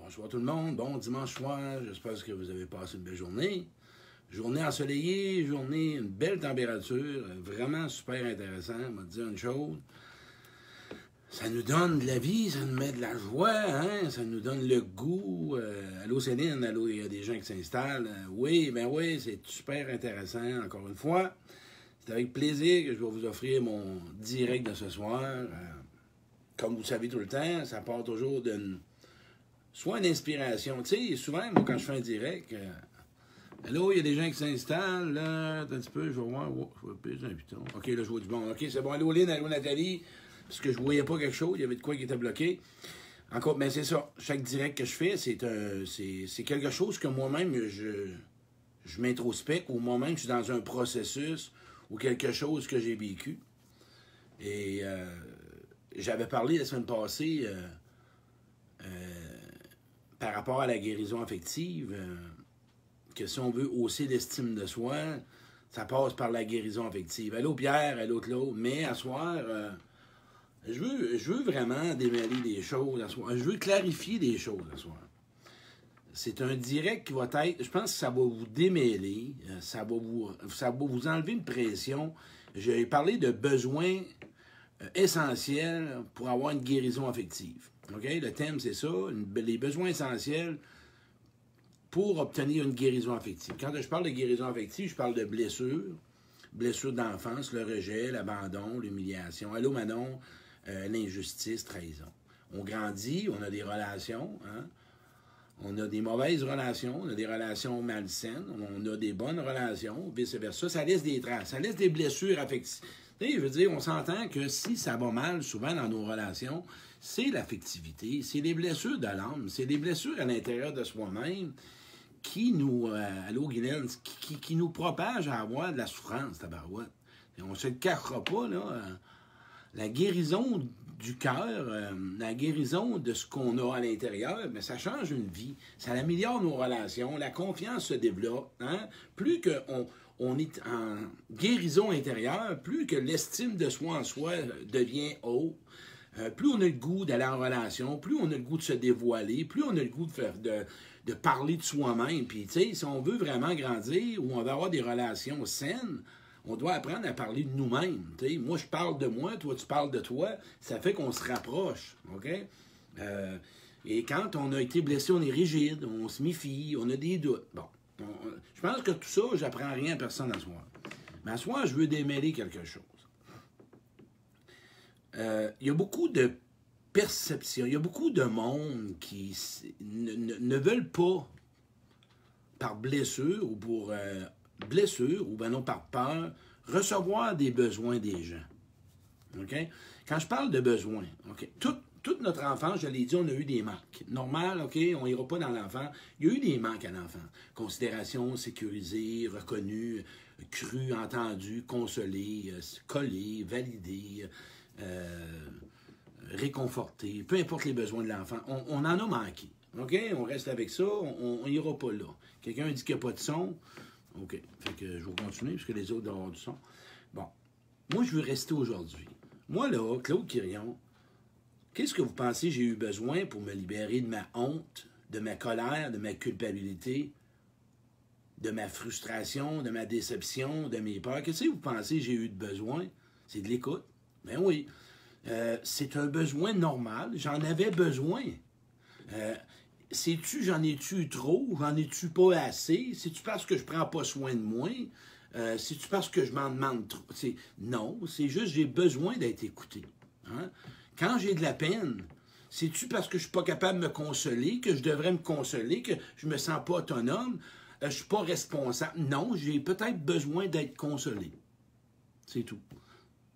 Bonsoir tout le monde, bon dimanche soir, j'espère que vous avez passé une belle journée. Journée ensoleillée, journée, une belle température, vraiment super intéressant. On va te dire une chose, ça nous donne de la vie, ça nous met de la joie, hein? Ça nous donne le goût. Allô Céline, allô, il y a des gens qui s'installent. Oui, ben oui, c'est super intéressant, encore une fois. C'est avec plaisir que je vais vous offrir mon direct de ce soir. Comme vous savez tout le temps, ça part toujours d'une... soit une inspiration. Tu sais, souvent, moi, quand je fais un direct, allô, il y a des gens qui s'installent, là, attends un petit peu, je vais voir, je vais payer un piton. OK, là, je vois du bon. OK, c'est bon, allô, Lynn, allô, Nathalie, parce que je ne voyais pas quelque chose, il y avait de quoi qui était bloqué. Encore, mais c'est ça, chaque direct que je fais, c'est quelque chose que moi-même, je m'introspecte, ou moi-même, je suis dans un processus, ou quelque chose que j'ai vécu. Et j'avais parlé la semaine passée... par rapport à la guérison affective, que si on veut hausser l'estime de soi, ça passe par la guérison affective. Allô Pierre, allô Claude, mais à soir, je veux vraiment démêler des choses à soir. Je veux clarifier des choses à soir. C'est un direct qui va être, je pense que ça va vous démêler, ça va vous enlever une pression. J'ai parlé de besoins essentiels pour avoir une guérison affective. Okay? Le thème, c'est ça, les besoins essentiels pour obtenir une guérison affective. Quand je parle de guérison affective, je parle de blessures d'enfance, le rejet, l'abandon, l'humiliation. Allô, Manon, l'injustice, trahison. On grandit, on a des relations, hein? On a des mauvaises relations, on a des relations malsaines, on a des bonnes relations, vice-versa. Ça laisse des traces, ça laisse des blessures affectives. Je veux dire, on s'entend que si ça va mal, souvent dans nos relations, c'est l'affectivité, c'est les blessures de l'âme, c'est des blessures à l'intérieur de soi-même qui nous, allô Guylaine, qui nous propagent à avoir de la souffrance, tabarouette. Et on ne se le cachera pas, là. La guérison du cœur, la guérison de ce qu'on a à l'intérieur, mais ça change une vie, ça améliore nos relations, la confiance se développe. Hein? Plus qu'on est en guérison intérieure, plus que l'estime de soi en soi devient haut, plus on a le goût d'aller en relation, plus on a le goût de se dévoiler, plus on a le goût de parler de soi-même. Puis, tu sais, si on veut vraiment grandir ou on veut avoir des relations saines, on doit apprendre à parler de nous-mêmes. T'sais. Moi, je parle de moi, toi, tu parles de toi. Ça fait qu'on se rapproche. OK? Et quand on a été blessé, on est rigide, on se méfie, on a des doutes. Bon, je pense que tout ça, j'apprends rien à personne à soir. Mais à soir, je veux démêler quelque chose. Il y a beaucoup de perceptions, il y a beaucoup de monde qui ne veulent pas, par blessure ou pour... blessure, ou bien non par peur, recevoir des besoins des gens. OK? Quand je parle de besoins, OK? Toute notre enfance, je l'ai dit, on a eu des manques. Normal, OK? On n'ira pas dans l'enfant. Il y a eu des manques à l'enfant. Considération, sécurisée, reconnue, crue, entendue, consolée, collée, validée, réconfortée. Peu importe les besoins de l'enfant, on en a manqué. OK? On reste avec ça, on n'ira pas là. Quelqu'un dit qu'il n'y a pas de son. OK. Fait que je vais continuer, puisque les autres doivent avoir du son. Bon. Moi, je veux rester aujourd'hui. Moi, là, Claude Quirion, qu'est-ce que vous pensez j'ai eu besoin pour me libérer de ma honte, de ma colère, de ma culpabilité, de ma frustration, de ma déception, de mes peurs? Qu'est-ce que vous pensez j'ai eu de besoin? C'est de l'écoute. Ben oui. C'est un besoin normal. J'en avais besoin. Sais-tu, j'en ai-tu trop? J'en ai-tu pas assez? C'est-tu parce que je prends pas soin de moi? C'est-tu parce que je m'en demande trop? Non, c'est juste j'ai besoin d'être écouté. Hein? Quand j'ai de la peine, c'est-tu parce que je suis pas capable de me consoler, que je devrais me consoler, que je me sens pas autonome, je suis pas responsable? Non, j'ai peut-être besoin d'être consolé. C'est tout.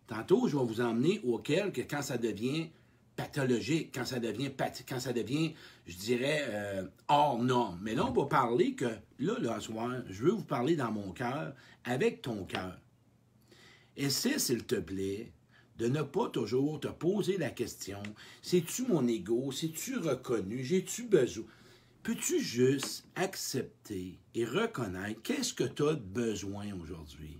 Tantôt, je vais vous emmener auquel que quand ça devient pathologique, quand ça devient, je dirais, hors norme. Mais là, on va parler que, là, ce soir, je veux vous parler dans mon cœur, avec ton cœur. Essaie, s'il te plaît, de ne pas toujours te poser la question, c'est-tu mon ego, c'est-tu reconnu, j'ai-tu besoin? Peux-tu juste accepter et reconnaître qu'est-ce que tu as de besoin aujourd'hui?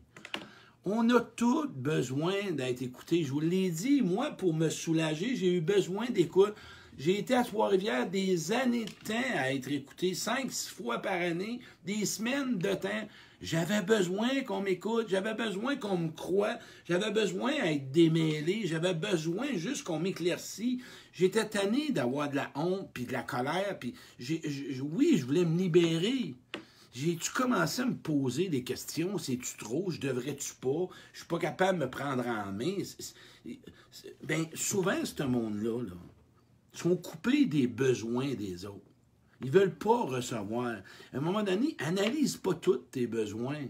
On a tous besoin d'être écoutés. Je vous l'ai dit, moi, pour me soulager, j'ai eu besoin d'écoute. J'ai été à Trois-Rivières des années de temps à être écouté, 5-6 fois par année, des semaines de temps. J'avais besoin qu'on m'écoute, j'avais besoin qu'on me croie, j'avais besoin d'être démêlé, j'avais besoin juste qu'on m'éclaircisse. J'étais tanné d'avoir de la honte, puis de la colère, puis oui, je voulais me libérer. J'ai-tu commencé à me poser des questions? C'est-tu trop? Je devrais-tu pas? Je suis pas capable de me prendre en main. Bien, souvent, ce monde-là, là, sont coupés des besoins des autres. Ils veulent pas recevoir. À un moment donné, analyse pas tous tes besoins.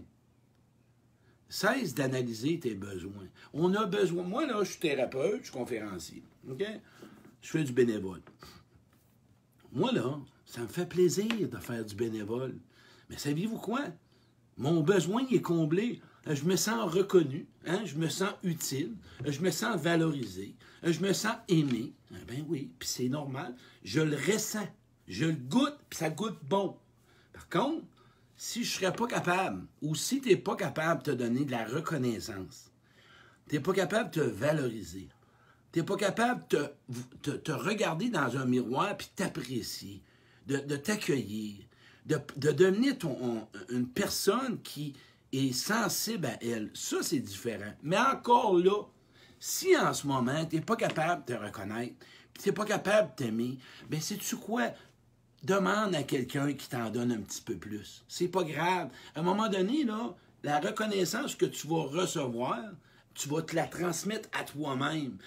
Cesse d'analyser tes besoins. On a besoin... Moi, là, je suis thérapeute, je suis conférencier. OK? Je fais du bénévole. Moi, là, ça me fait plaisir de faire du bénévole. Mais saviez-vous quoi? Mon besoin est comblé. Je me sens reconnu, hein? Je me sens utile, je me sens valorisé, je me sens aimé. Ben oui, puis c'est normal. Je le ressens, je le goûte, puis ça goûte bon. Par contre, si je ne serais pas capable, ou si tu n'es pas capable de te donner de la reconnaissance, tu n'es pas capable de te valoriser, tu n'es pas capable de te regarder dans un miroir puis t'apprécier, de t'accueillir, de devenir une personne qui est sensible à elle. Ça, c'est différent. Mais encore là, si en ce moment, tu n'es pas capable de te reconnaître, puis tu n'es pas capable de t'aimer, bien, sais-tu quoi? Demande à quelqu'un qui t'en donne un petit peu plus. C'est pas grave. À un moment donné, là, la reconnaissance que tu vas recevoir, tu vas te la transmettre à toi-même.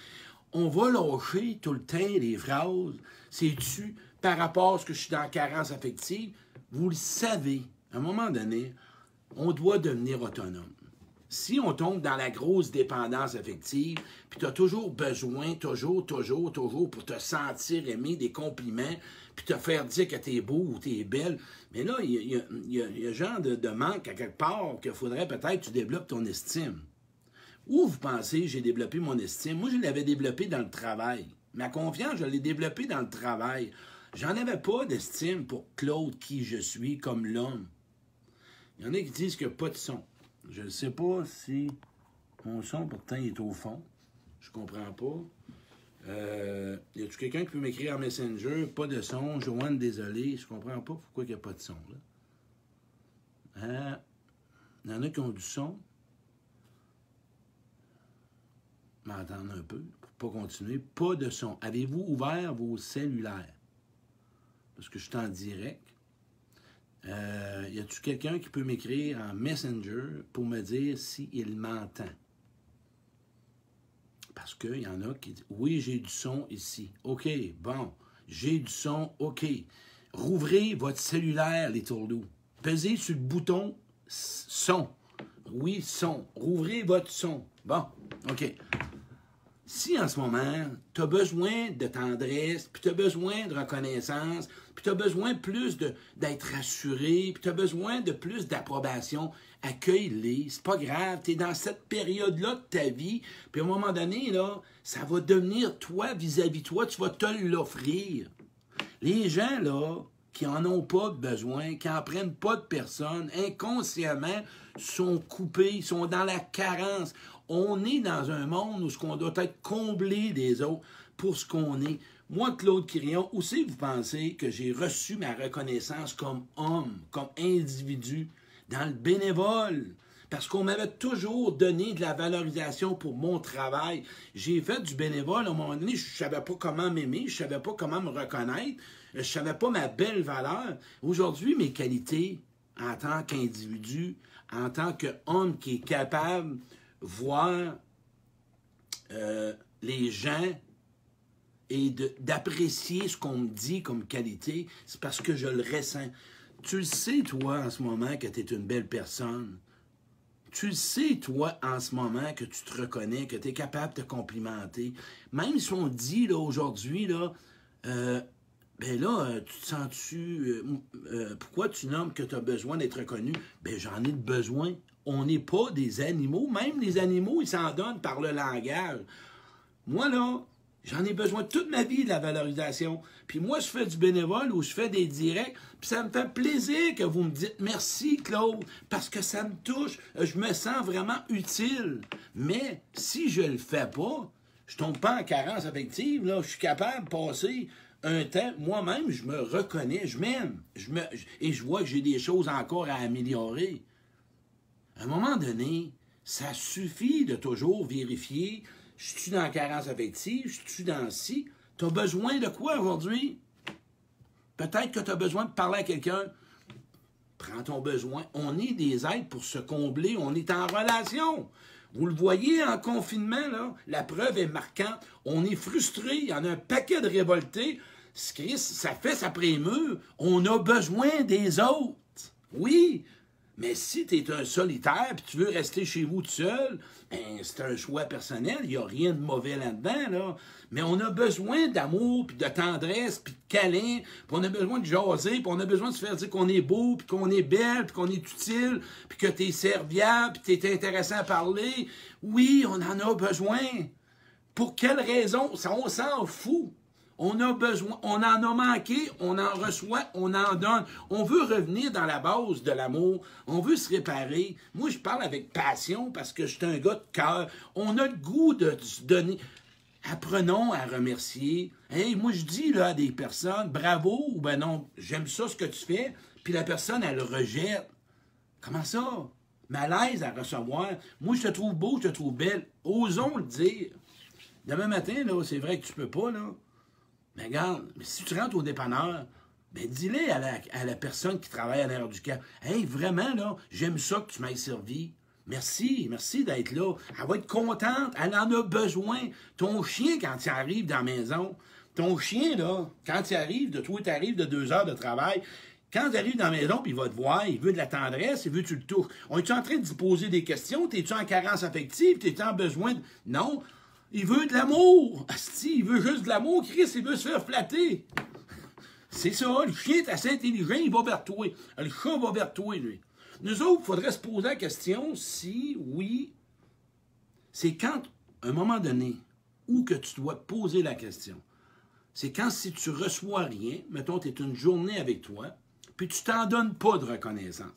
On va lâcher tout le temps les phrases. C'est-tu par rapport à ce que je suis dans la carence affective? Vous le savez, à un moment donné, on doit devenir autonome. Si on tombe dans la grosse dépendance affective, puis tu as toujours besoin, toujours, pour te sentir aimé, des compliments, puis te faire dire que tu es beau ou tu es belle, mais là, il y a un genre de manque à quelque part qu'il faudrait peut-être que tu développes ton estime. Où vous pensez j'ai développé mon estime? Moi, je l'avais développé dans le travail. Ma confiance, je l'ai développée dans le travail. J'en avais pas d'estime pour Claude, qui je suis, comme l'homme. Il y en a qui disent qu'il n'y a pas de son. Je ne sais pas si mon son, pourtant, il est au fond. Je comprends pas. Y a-tu quelqu'un qui peut m'écrire en Messenger? Pas de son. Joanne, désolé. Je comprends pas pourquoi il n'y a pas de son, là. Il y en a qui ont du son. M'entendre un peu, pour pas continuer. Pas de son. Avez-vous ouvert vos cellulaires? Parce que je suis en direct. Y a-tu quelqu'un qui peut m'écrire en Messenger pour me dire s'il m'entend? Parce qu'il y en a qui disent, oui, j'ai du son ici. OK, bon, j'ai du son, OK. Rouvrez votre cellulaire, les tourneaux. Pesez sur le bouton son. Oui, son. Rouvrez votre son. Bon, OK. Si en ce moment, tu as besoin de tendresse, puis tu as besoin de reconnaissance, puis tu as besoin plus d'être rassuré, puis tu as besoin de plus d'approbation, accueille-les. C'est pas grave, tu es dans cette période-là de ta vie, puis à un moment donné, là, ça va devenir toi vis-à-vis toi, tu vas te l'offrir. Les gens, là, qui n'en ont pas de besoin, qui n'en prennent pas de personne, inconsciemment, sont coupés, sont dans la carence. On est dans un monde où on doit être comblé des autres pour ce qu'on est. Moi, Claude Quirion, aussi vous pensez que j'ai reçu ma reconnaissance comme homme, comme individu, dans le bénévole? Parce qu'on m'avait toujours donné de la valorisation pour mon travail. J'ai fait du bénévole, à un moment donné, je ne savais pas comment m'aimer, je ne savais pas comment me reconnaître, je ne savais pas ma belle valeur. Aujourd'hui, mes qualités en tant qu'individu, en tant qu'homme qui est capable de voir les gens et d'apprécier ce qu'on me dit comme qualité, c'est parce que je le ressens. Tu le sais, toi, en ce moment, que tu es une belle personne. Tu le sais, toi, en ce moment, que tu te reconnais, que tu es capable de te complimenter. Même si on dit, là, aujourd'hui, là, ben là, tu te sens-tu... pourquoi tu nommes que tu as besoin d'être reconnu? Ben j'en ai de besoin. On n'est pas des animaux. Même les animaux, ils s'en donnent par le langage. Moi, là, j'en ai besoin toute ma vie de la valorisation. Puis moi, je fais du bénévole ou je fais des directs. Puis ça me fait plaisir que vous me dites merci, Claude, parce que ça me touche. Je me sens vraiment utile. Mais si je le fais pas, je tombe pas en carence affective. Là, je suis capable de passer un temps, moi-même, je me reconnais, je m'aime. Et je vois que j'ai des choses encore à améliorer. À un moment donné, ça suffit de toujours vérifier, je suis dans la carence affective, je suis dans ci. Tu as besoin de quoi aujourd'hui? Peut-être que tu as besoin de parler à quelqu'un. Prends ton besoin. On est des êtres pour se combler. On est en relation. Vous le voyez en confinement, là, la preuve est marquante. On est frustré. Il y en a un paquet de révoltés. Ça fait sa prémure. On a besoin des autres. Oui. Mais si tu es un solitaire et tu veux rester chez vous tout seul, ben, c'est un choix personnel. Il n'y a rien de mauvais là-dedans, là. Mais on a besoin d'amour, puis de tendresse, puis de câlin, puis on a besoin de jaser, puis on a besoin de se faire dire qu'on est beau, puis qu'on est belle, puis qu'on est utile, puis que tu es serviable, puis tu es intéressant à parler. Oui, on en a besoin. Pour quelle raison? Ça, on s'en fout. On a besoin, on en a manqué, on en reçoit, on en donne. On veut revenir dans la base de l'amour. On veut se réparer. Moi, je parle avec passion parce que je suis un gars de cœur. On a le goût de se donner. Apprenons à remercier. Hey, moi, je dis là, à des personnes, bravo, ou ben non, j'aime ça ce que tu fais, puis la personne, elle le rejette. Comment ça? Malaise à recevoir. Moi, je te trouve beau, je te trouve belle. Osons le dire. Demain matin, là, c'est vrai que tu peux pas, là. Mais regarde, si tu rentres au dépanneur, ben dis-le à la personne qui travaille à l'air du camp. Hey, vraiment, là, j'aime ça que tu m'aies servi. Merci d'être là. Elle va être contente, elle en a besoin. Ton chien, quand il arrive dans la maison, ton chien, là, quand il arrive, toi, tu arrives de 2 heures de travail, quand tu arrives dans la maison, puis il va te voir, il veut de la tendresse, il veut que tu le touches. On est-tu en train de lui poser des questions? T'es-tu en carence affective? T'es-tu en besoin de... Non. Il veut de l'amour. Asti, il veut juste de l'amour. Christ, il veut se faire flatter. C'est ça. Le chien est assez intelligent, il va vers toi. Le chat va vers toi, lui. Nous autres, il faudrait se poser la question si, oui, c'est quand, à un moment donné, où que tu dois te poser la question. C'est quand si tu reçois rien, mettons, tu es une journée avec toi, puis tu t'en donnes pas de reconnaissance,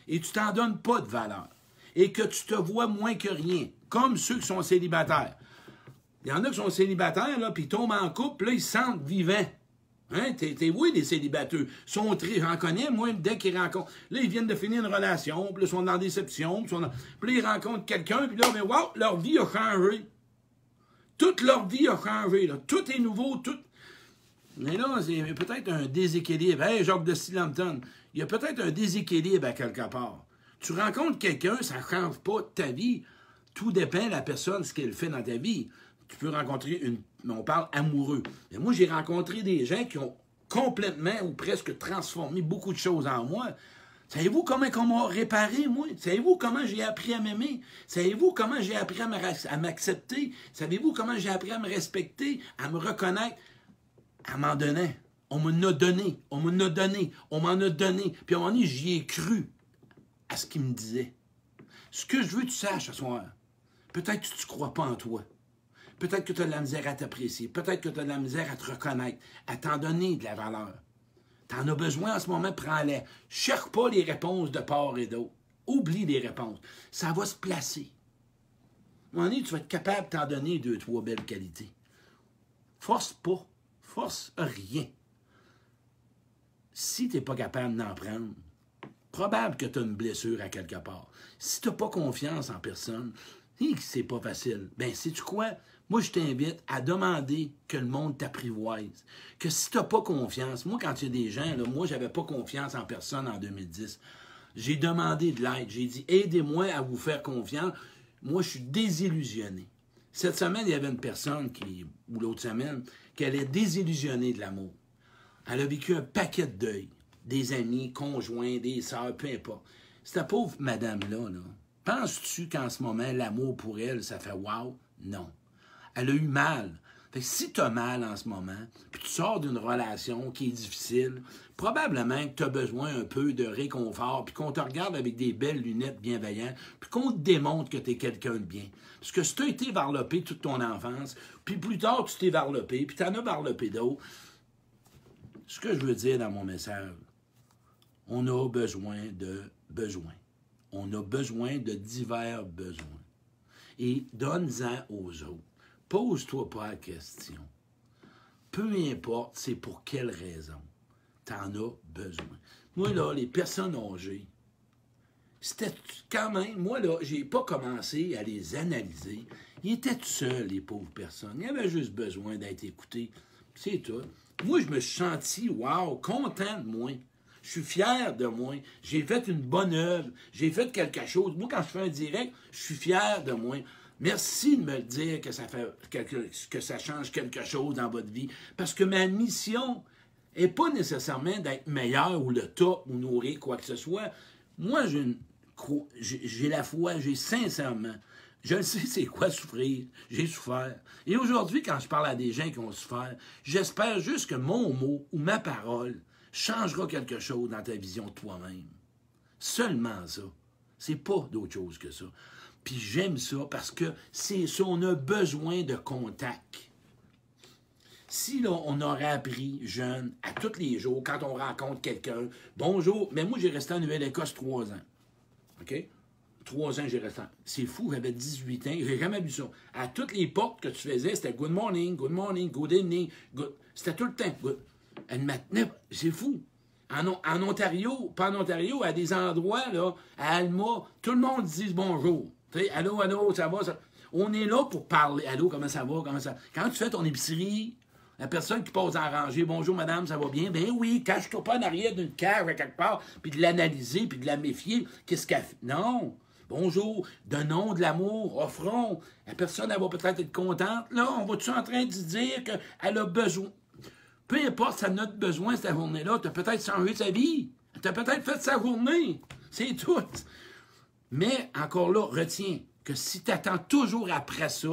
et tu t'en donnes pas de valeur, et que tu te vois moins que rien, comme ceux qui sont célibataires. Il y en a qui sont célibataires, là, puis ils tombent en couple, là, ils se sentent vivants. Hein? T'es oui, les célibataires. J'en connais, moi, dès qu'ils rencontrent. Là, ils viennent de finir une relation, puis là, ils sont en déception, puis là, ils rencontrent quelqu'un, puis là, mais wow, leur vie a changé. Toute leur vie a changé, là. Tout est nouveau, tout. Mais là, c'est peut-être un déséquilibre. Hey, Jacques de Silampton, il y a peut-être un déséquilibre à quelque part. Tu rencontres quelqu'un, ça ne change pas ta vie. Tout dépend de la personne, ce qu'elle fait dans ta vie. Tu peux rencontrer on parle amoureux. Mais moi, j'ai rencontré des gens qui ont complètement ou presque transformé beaucoup de choses en moi. Savez-vous comment on m'a réparé, moi? Savez-vous comment j'ai appris à m'aimer? Savez-vous comment j'ai appris à m'accepter? Savez-vous comment j'ai appris à me respecter, à me reconnaître? À m'en donner. On m'en a donné, on m'en a donné, on m'en a donné. Puis à un moment donné, j'y ai cru à ce qu'il me disait. Ce que je veux que tu saches ce soir, peut-être que tu ne crois pas en toi. Peut-être que tu as de la misère à t'apprécier. Peut-être que tu as de la misère à te reconnaître, à t'en donner de la valeur. Tu en as besoin en ce moment, prends-les. Cherche pas les réponses de part et d'autre. Oublie les réponses. Ça va se placer. À un moment donné, tu vas être capable de t'en donner 2, 3 belles qualités. Force pas. Force rien. Si tu n'es pas capable d'en prendre, probable que tu as une blessure à quelque part. Si tu n'as pas confiance en personne, c'est pas facile. Ben, sais-tu quoi? Moi, je t'invite à demander que le monde t'apprivoise. Que si tu n'as pas confiance, moi, quand il y a des gens, là, moi, j'avais pas confiance en personne en 2010. J'ai demandé de l'aide. J'ai dit, aidez-moi à vous faire confiance. Moi, je suis désillusionné. Cette semaine, il y avait une personne ou l'autre semaine, qu'elle est désillusionnée de l'amour. Elle a vécu un paquet de deuil. Des amis, conjoints, des sœurs, peu importe. Cette pauvre madame-là, penses-tu qu'en ce moment, l'amour pour elle, ça fait « wow » ? Non. Elle a eu mal. Fait que si tu as mal en ce moment, puis tu sors d'une relation qui est difficile, probablement que tu as besoin un peu de réconfort, puis qu'on te regarde avec des belles lunettes bienveillantes, puis qu'on te démontre que tu es quelqu'un de bien. Parce que si tu as été varlopé toute ton enfance, puis plus tard tu t'es varlopé, puis tu en as varlopé d'autres, ce que je veux dire dans mon message, on a besoin de besoins. On a besoin de divers besoins. Et donne-en aux autres. Pose-toi pas la question. peu importe c'est pour quelle raison, tu en as besoin. Moi, là, les personnes âgées, c'était quand même, moi, là, j'ai pas commencé à les analyser. Ils étaient tout seuls, les pauvres personnes. Ils avaient juste besoin d'être écoutés. C'est tout. Moi, je me suis senti, wow, content de moi. Je suis fier de moi. J'ai fait une bonne œuvre. J'ai fait quelque chose. Moi, quand je fais un direct, je suis fier de moi. Merci de me le dire que ça change quelque chose dans votre vie. Parce que ma mission n'est pas nécessairement d'être meilleur ou le top ou nourrir quoi que ce soit. Moi, j'ai la foi, j'ai sincèrement. Je le sais c'est quoi souffrir. J'ai souffert. Et aujourd'hui, quand je parle à des gens qui ont souffert, j'espère juste que mon mot ou ma parole changera quelque chose dans ta vision de toi-même. Seulement ça. C'est pas d'autre chose que ça. Puis j'aime ça parce que c'est ça, on a besoin de contact. Si là, on aurait appris, jeune, à tous les jours, quand on rencontre quelqu'un, bonjour, mais moi j'ai resté en Nouvelle-Écosse 3 ans. OK? 3 ans, j'ai resté. C'est fou, j'avais 18 ans, j'ai jamais vu ça. À toutes les portes que tu faisais, c'était good morning, good evening, good. C'était tout le temps. Good. Elle maintenait, c'est fou. En Ontario, pas en Ontario, à des endroits, là, à Alma, tout le monde dit bonjour. Tu sais, allô, allô, ça va, ça. On est là pour parler. Allô, comment ça va, comment ça. Quand tu fais ton épicerie, la personne qui passe en rangée, bonjour madame, ça va bien? Ben oui, cache-toi pas en arrière d'une cave à quelque part, puis de l'analyser, puis de la méfier. Qu'est-ce qu'elle fait? Non. Bonjour, donnons de l'amour, offrons. La personne, elle va peut-être être contente. Là, on va-tu en train de dire qu'elle a besoin? Peu importe, ça a notre besoin, cette journée-là. Tu as peut-être changé sa vie. Tu as peut-être fait sa journée. C'est tout. Mais, encore là, retiens que si tu attends toujours après ça,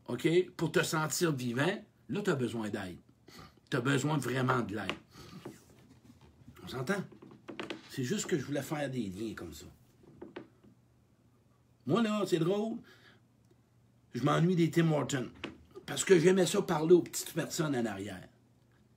OK, pour te sentir vivant, là, tu as besoin d'aide. Tu as besoin vraiment de l'aide. On s'entend? C'est juste que je voulais faire des liens comme ça. Moi, là, c'est drôle. Je m'ennuie des Tim Hortons. Parce que j'aimais ça parler aux petites personnes en arrière.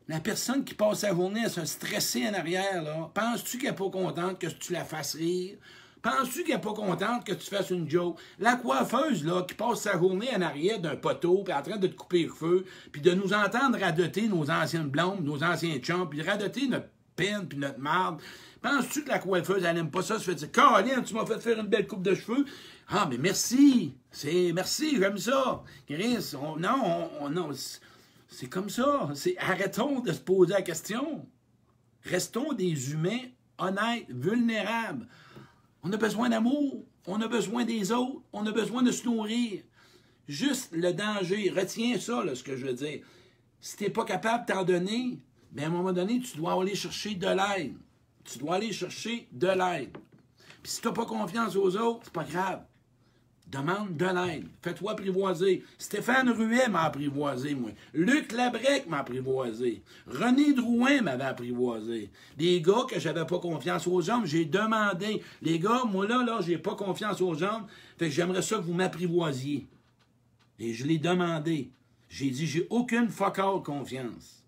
La personne qui passe sa journée à se stresser en arrière, là, penses-tu qu'elle n'est pas contente que tu la fasses rire? Penses-tu qu'elle n'est pas contente que tu fasses une joke? La coiffeuse, là, qui passe sa journée en arrière d'un poteau, puis en train de te couper le feu, puis de nous entendre radoter nos anciennes blondes, nos anciens chums, puis radoter notre peine, puis notre marde. Penses-tu que la coiffeuse, elle n'aime pas ça? Se fait dire, Caroline, tu m'as fait faire une belle coupe de cheveux. Ah, mais merci. Merci, j'aime ça. Chris, non, c'est comme ça. Arrêtons de se poser la question. Restons des humains honnêtes, vulnérables. On a besoin d'amour. On a besoin des autres. On a besoin de se nourrir. Juste le danger. Retiens ça, là, ce que je veux dire. Si tu n'es pas capable de t'en donner, bien, à un moment donné, tu dois aller chercher de l'aide. Tu dois aller chercher de l'aide. Puis si tu n'as pas confiance aux autres, c'est pas grave. Demande de l'aide. Fais-toi apprivoiser. Stéphane Ruet m'a apprivoisé, moi. Luc Labrec m'a apprivoisé. René Drouin m'avait apprivoisé. Des gars que j'avais pas confiance aux hommes, j'ai demandé. Les gars, moi là, j'ai pas confiance aux hommes. Fait que j'aimerais ça que vous m'apprivoisiez. Et je l'ai demandé. J'ai dit, j'ai aucune fuck-out confiance.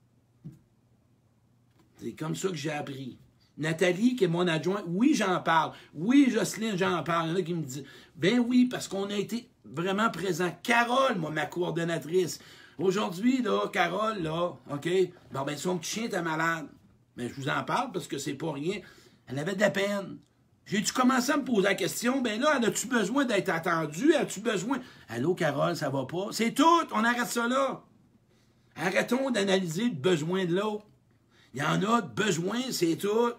C'est comme ça que j'ai appris. Nathalie, qui est mon adjointe, oui, j'en parle. Oui, Jocelyne, j'en parle. Il y en a qui me disent, ben oui, parce qu'on a été vraiment présents. Carole, moi, ma coordonnatrice. Aujourd'hui, là, Carole, là, OK, bon, ben, son petit chien était malade. Mais je vous en parle parce que c'est pas rien. Elle avait de la peine. J'ai-tu commencé à me poser la question, ben là, as-tu besoin d'être attendu? As-tu besoin? Allô, Carole, ça va pas? C'est tout, on arrête ça là. Arrêtons d'analyser le besoin de l'autre. Il y en a de besoin, c'est tout.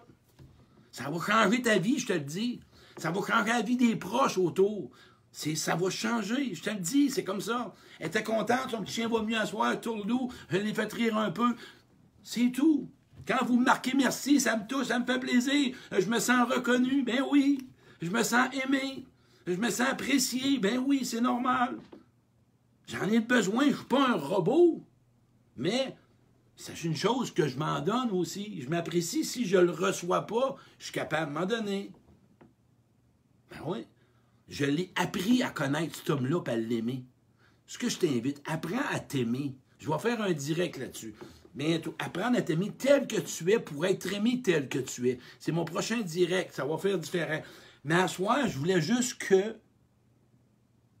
Ça va changer ta vie, je te le dis. Ça va changer la vie des proches autour. Ça va changer, je te le dis, c'est comme ça. Elle était contente, son petit chien va mieux à soir, tourne-nous, je l'ai fait rire un peu. C'est tout. Quand vous me marquez merci, ça me touche, ça me fait plaisir. Je me sens reconnu, ben oui. Je me sens aimé. Je me sens apprécié, ben oui, c'est normal. J'en ai besoin, je ne suis pas un robot. Mais c'est une chose que je m'en donne aussi. Je m'apprécie. Si je ne le reçois pas, je suis capable de m'en donner. Ben oui. Je l'ai appris à connaître cet homme-là et à l'aimer. Ce que je t'invite, apprends à t'aimer. Je vais faire un direct là-dessus. Mais apprendre à t'aimer tel que tu es pour être aimé tel que tu es. C'est mon prochain direct. Ça va faire différent. Mais à soir, je voulais juste que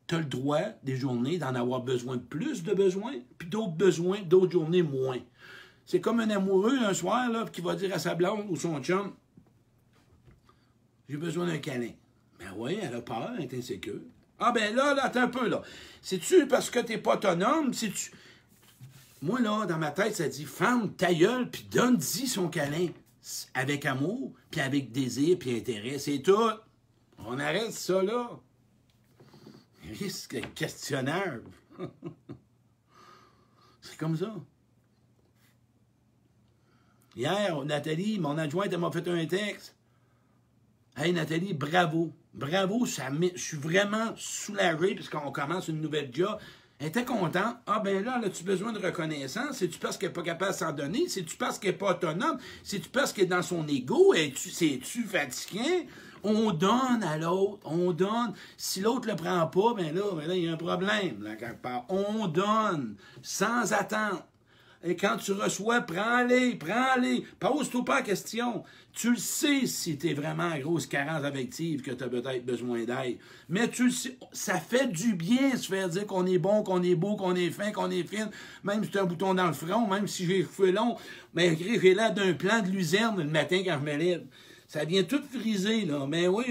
tu as le droit, des journées, d'en avoir besoin de plus de besoins, puis d'autres besoins, d'autres journées moins. C'est comme un amoureux, un soir, là, qui va dire à sa blonde ou son chum, « J'ai besoin d'un câlin. » Ben oui, elle a peur, elle est insécure. Ah ben là, attends un peu, là. C'est-tu parce que t'es pas autonome? C'est-tu... Moi, là, dans ma tête, ça dit, ferme ta gueule, puis donne-y son câlin. Avec amour, puis avec désir, puis intérêt, c'est tout. On arrête ça, là. Risque questionnaire. C'est comme ça. Hier, Nathalie, mon adjointe, elle m'a fait un texte. Hey, Nathalie, bravo. Bravo, je suis vraiment soulagé parce qu'on commence une nouvelle job. Elle était contente. Ah, ben là, as-tu besoin de reconnaissance? C'est-tu parce qu'elle n'est pas capable de s'en donner? C'est-tu parce qu'elle n'est pas autonome? C'est-tu parce qu'elle est dans son ego? C'est-tu fatigué? On donne à l'autre. On donne. Si l'autre ne le prend pas, ben là, il y a un problème, là, quelque part. On donne, sans attendre. Et quand tu reçois, prends-les. Pose-toi pas la question. Tu le sais si tu es vraiment en grosse carence affective, que tu as peut-être besoin d'aide. Mais tu le sais, ça fait du bien se faire dire qu'on est bon, qu'on est beau, qu'on est fin, qu'on est fine. Même si tu as un bouton dans le front, même si j'ai les cheveux longs, mais j'ai l'air d'un plan de luzerne le matin quand je me lève. Ça vient tout friser, là. Mais oui,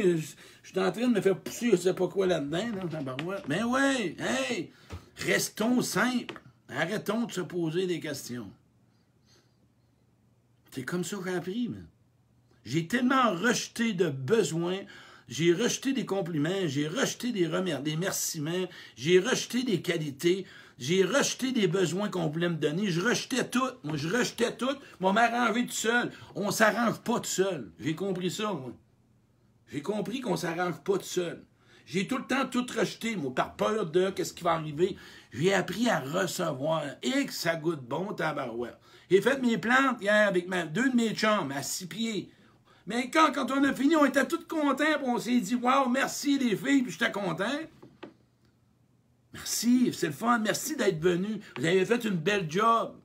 je suis en train de me faire pousser, je sais pas quoi là-dedans, là, dans la barouette. Mais oui, hey, restons simples. Arrêtons de se poser des questions. C'est comme ça que j'ai appris, mais. J'ai tellement rejeté de besoins, j'ai rejeté des compliments, j'ai rejeté des remerciements, j'ai rejeté des qualités, j'ai rejeté des besoins qu'on voulait me donner, je rejetais tout. Moi, je rejetais tout, moi, m'arranger tout seul. On ne s'arrange pas tout seul. J'ai compris ça, moi. J'ai compris qu'on ne s'arrange pas tout seul. J'ai tout le temps tout rejeté, moi, par peur de qu'est-ce qui va arriver. J'ai appris à recevoir. Et que ça goûte bon, tabarouette. J'ai fait mes plantes hier avec deux de mes chums à 6 pieds. Mais quand on a fini, on était tous contents, puis on s'est dit, wow, merci les filles, puis j'étais content. Merci, c'est le fun, merci d'être venus. Vous avez fait une belle job.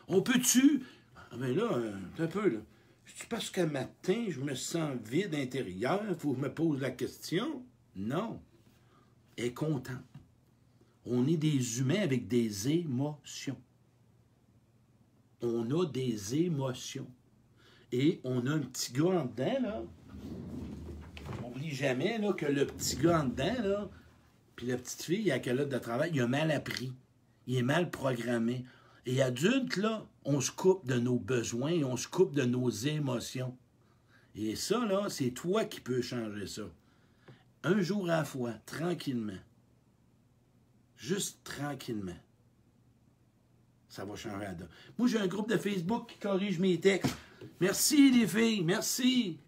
On peut-tu? Ah ben là, un peu, là. C'est parce qu'un matin, je me sens vide intérieur, il faut que je me pose la question. Non. Elle est contente. On est des humains avec des émotions. On a des émotions. Et on a un petit gars en dedans, là. N'oublie jamais là, que le petit gars en dedans, là, puis la petite fille à quelle heure de travail, il a mal appris. Il est mal programmé. Et adulte, là, on se coupe de nos besoins et on se coupe de nos émotions. Et ça, là, c'est toi qui peux changer ça. Un jour à la fois, tranquillement. Juste tranquillement. Ça va changer la donne. Moi, j'ai un groupe de Facebook qui corrige mes textes. Merci, les filles, merci.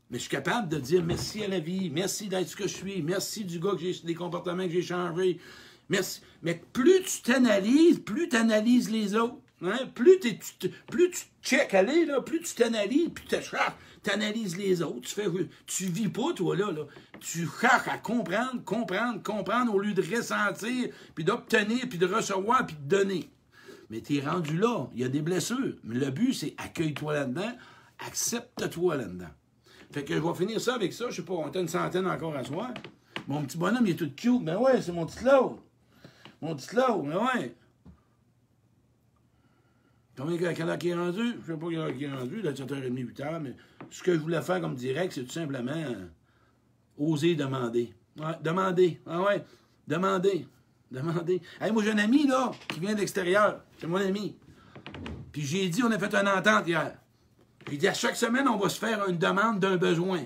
Mais je suis capable de dire merci à la vie, merci d'être ce que je suis, merci du gars que j'ai, des comportements que j'ai changés. Merci. Mais plus tu t'analyses les autres. Hein? Plus tu check aller, là, plus tu t'analyses, puis tu analyses les autres. Tu vis pas, toi, là. Tu cherches à comprendre au lieu de ressentir, puis d'obtenir, puis de recevoir, puis de donner. Mais tu es rendu là. Il y a des blessures. Mais le but, c'est accueille-toi là-dedans, accepte-toi là-dedans. Fait que je vais finir ça avec ça. Je sais pas, on était une centaine encore à soir. Mon petit bonhomme, il est tout cute. Ben ouais, c'est mon petit Claude. Mon petit Claude, ben ouais. Quelle heure qui est rendu? Je sais pas quelle heure qui est rendu, là, 7h30, 8h, mais ce que je voulais faire comme direct, c'est tout simplement oser demander. Ouais, demander. Ah ouais, demander. Hey, moi, j'ai un ami, là, qui vient de l'extérieur. C'est mon ami. Puis j'ai dit, on a fait une entente hier. J'ai dit, à chaque semaine, on va se faire une demande d'un besoin.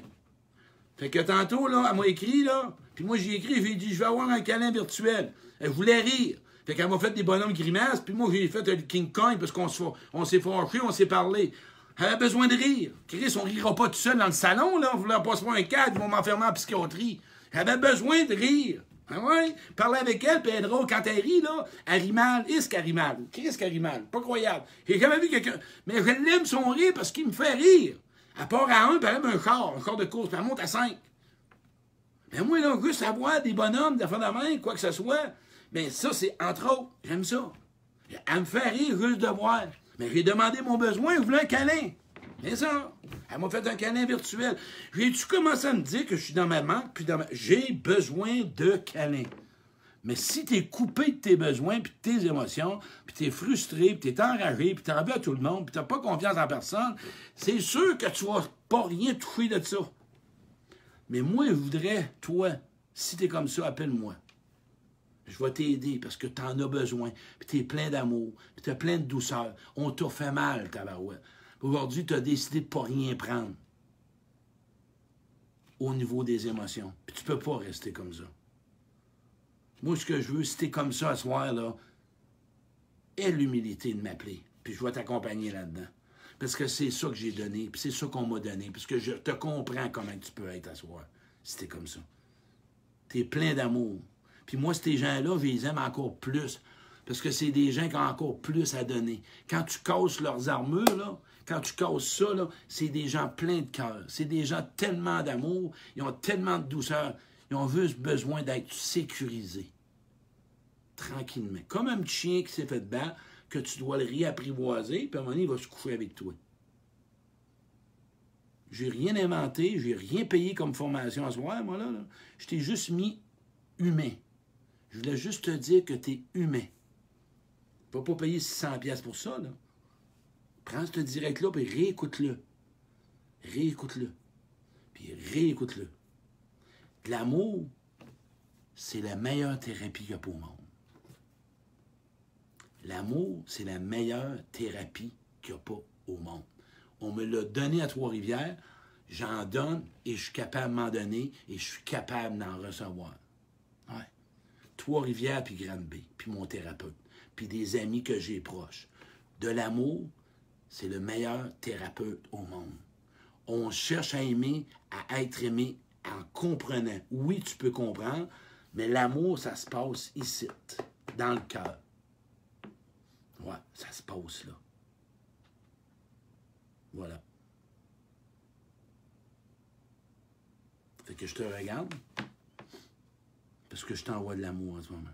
Fait que tantôt, là, elle m'a écrit, là, puis moi, j'ai écrit, j'ai dit, je vais avoir un câlin virtuel. Elle voulait rire. Fait qu'elle m'a fait des bonhommes grimaces, puis moi, j'ai fait le King Kong, parce qu'on s'est fâché, on s'est parlé. Elle avait besoin de rire. Chris, on rira pas tout seul dans le salon, là. On voulait pas se faire un cadre, ils vont m'enfermer en psychiatrie. Elle avait besoin de rire. Ah ouais? Parler avec elle, puis elle est drôle. Quand elle rit, là, elle rit mal. Qu'elle rit mal. Qu'est-ce qu'elle rit mal? Pas croyable. J'ai jamais vu quelqu'un. Mais je l'aime son rire parce qu'il me fait rire. Elle part à 1, puis elle aime un char de course, puis elle monte à 5. Mais moi, là, juste avoir des bonhommes, des affaires de main, quoi que ce soit, bien, ça, c'est entre autres. J'aime ça. Elle me fait rire juste de voir. Mais j'ai demandé mon besoin, je voulais un câlin. Mais ça, elle m'a fait un câlin virtuel. J'ai-tu commencé à me dire que je suis dans ma manque, puis j'ai besoin de câlin. Mais si tu es coupé de tes besoins, puis de tes émotions, puis tu es frustré, puis tu es enragé, puis tu en veux à tout le monde, puis tu n'as pas confiance en personne, c'est sûr que tu vas pas rien toucher de ça. Mais moi, je voudrais, toi, si tu es comme ça, appelle-moi. Je vais t'aider parce que tu en as besoin, puis tu es plein d'amour, puis tu as plein de douceur. On t'a fait mal, tabarouette. Aujourd'hui, tu as décidé de ne pas rien prendre au niveau des émotions. Puis tu ne peux pas rester comme ça. Moi, ce que je veux, si t'es comme ça à ce soir, là, aie l'humilité de m'appeler. Puis je vais t'accompagner là-dedans. Parce que c'est ça que j'ai donné, puis c'est ça qu'on m'a donné. Parce que je te comprends comment tu peux être à ce soir, si t'es comme ça. T'es plein d'amour. Puis moi, ces gens-là, je les aime encore plus. Parce que c'est des gens qui ont encore plus à donner. Quand tu casses leurs armures, là, quand tu casses ça, là, c'est des gens pleins de cœur. C'est des gens tellement d'amour, ils ont tellement de douceur. Ils ont juste besoin d'être sécurisés. Tranquillement. Comme un petit chien qui s'est fait battre, que tu dois le réapprivoiser, puis à un moment donné, il va se coucher avec toi. J'ai rien inventé, j'ai rien payé comme formation à ce soir, moi, là. Je t'ai juste mis humain. Je voulais juste te dire que tu es humain. Tu ne vas pas payer 600$ pour ça, là. Prends ce direct-là, puis réécoute-le. Réécoute-le. Puis réécoute-le. L'amour, c'est la meilleure thérapie qu'il y a pour le monde. L'amour, c'est la meilleure thérapie qu'il n'y a pas au monde. On me l'a donné à Trois-Rivières, j'en donne et je suis capable de m'en donner et je suis capable d'en recevoir. Ouais. Trois-Rivières puis Grande-Bay, puis mon thérapeute, puis des amis que j'ai proches. De l'amour, c'est le meilleur thérapeute au monde. On cherche à aimer, à être aimé en comprenant. Oui, tu peux comprendre, mais l'amour, ça se passe ici, dans le cœur. Ouais, ça se passe là. Voilà. Fait que je te regarde, parce que je t'envoie de l'amour en ce moment.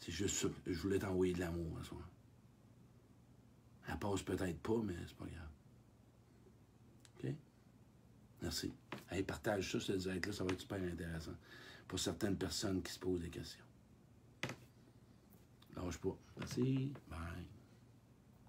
C'est juste ça. Je voulais t'envoyer de l'amour à ce moment. Elle passe peut-être pas, mais c'est pas grave. OK? Merci. Hey, partage ça, ce direct-là, ça va être super intéressant pour certaines personnes qui se posent des questions. Lâche pas. Merci. Bye.